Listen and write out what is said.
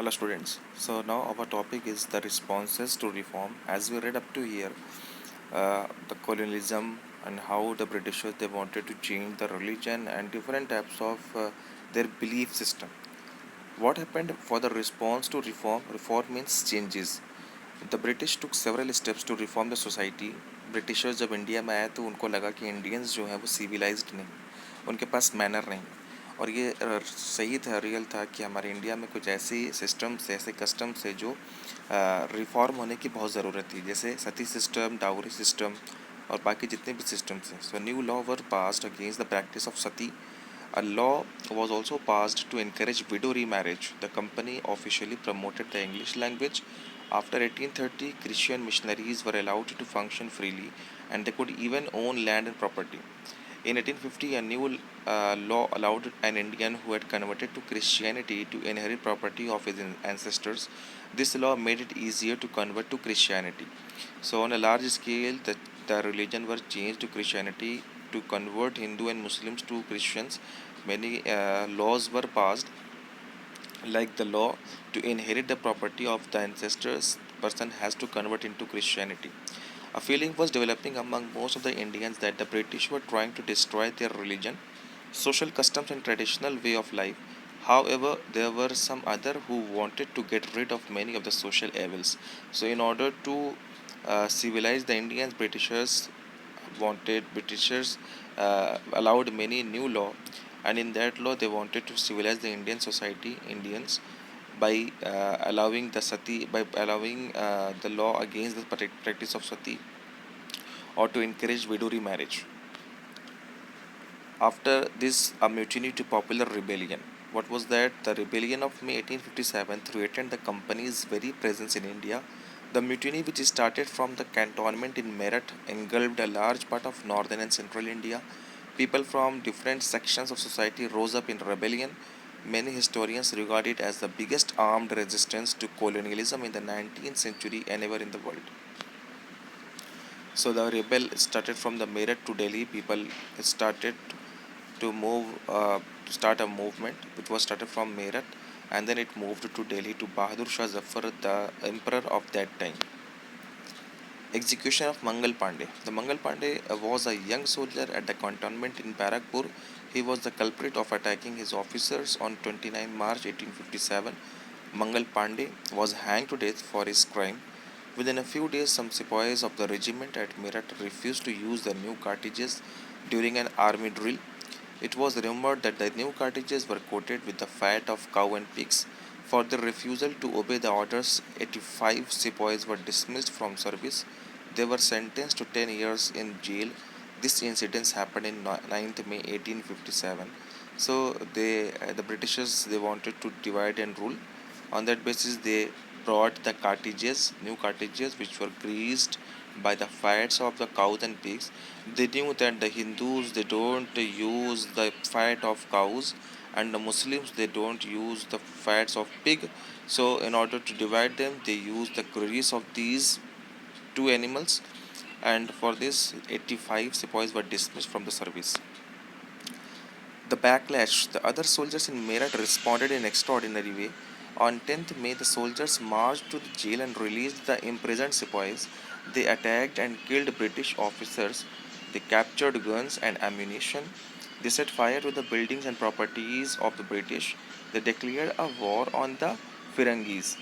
Hello students. So now our topic is the responses to reform. As we read up to here, the colonialism and how the Britishers they wanted to change the religion and different types of their belief system. What happened for the response to reform? Reform means changes. The British took several steps to reform the society. Britishers जब India में आए तो उनको लगा कि Indians जो हैं वो सिविलाइज्ड नहीं, उनके पास मैनर नहीं। और ये सही था, रियल था कि हमारे इंडिया में कुछ ऐसी सिस्टम्स ऐसे कस्टम्स है जो रिफॉर्म होने की बहुत ज़रूरत थी, जैसे सती सिस्टम, डाउरी सिस्टम और बाकी जितने भी सिस्टम्स हैं। So new law were passed against the practice of Sati. A law was also passed to encourage widow remarriage. The company officially promoted the English language. After 1830, Christian missionaries were allowed to function freely and they could even own land and property. In 1850, a new law allowed an Indian who had converted to Christianity to inherit property of his ancestors. This law made it easier to convert to Christianity. So, on a large scale, the religion was changed to Christianity to convert Hindu and Muslims to Christians. Many laws were passed, like the law to inherit the property of the ancestors. Person has to convert into Christianity. A feeling was developing among most of the Indians that the British were trying to destroy their religion, social customs, and traditional way of life. However, there were some other who wanted to get rid of many of the social evils. So, in order to civilize the Indians, Britishers allowed many new law, and in that law they wanted to civilize the Indian society, Indians, by allowing the law against the practice of sati, or to encourage widow remarriage. After this, a mutiny to popular rebellion. What was that? The rebellion of May 1857 threatened the company's very presence in India. The mutiny, which started from the cantonment in Meerut, engulfed a large part of northern and central India. People from different sections of society rose up in rebellion. Many historians regard it as the biggest armed resistance to colonialism in the 19th century anywhere in the world. So the rebel started from the Meerut to Delhi. People started to start a movement which was started from Meerut, and then it moved to Delhi to Bahadur Shah Zafar, the emperor of that time. Execution of Mangal Pandey. The Mangal Pandey was a young soldier at the cantonment in Barakpur. He was the culprit of attacking his officers on 29 March 1857. Mangal Pandey was hanged to death for his crime. Within a few days, some sepoys of the regiment at Meerut refused to use the new cartridges during an army drill. It was rumored that the new cartridges were coated with the fat of cow and pigs. For their refusal to obey the orders, 85 sepoys were dismissed from service. They were sentenced to 10 years in jail. This incident happened in 9th May 1857. So the Britishers they wanted to divide and rule. On that basis, they brought the cartridges, new cartridges, which were greased by the fats of the cows and pigs. They knew that the Hindus they don't use the fat of cows, and the Muslims they don't use the fats of pig. So in order to divide them, they use the grease of these two animals, and for this 85 sepoys were dismissed from the service. The backlash. The other soldiers in Meerut responded in extraordinary way. On 10th May, the soldiers marched to the jail and released the imprisoned sepoys. They attacked and killed British officers. They captured guns and ammunition. They set fire to the buildings and properties of the British. They declared a war on the Firangis.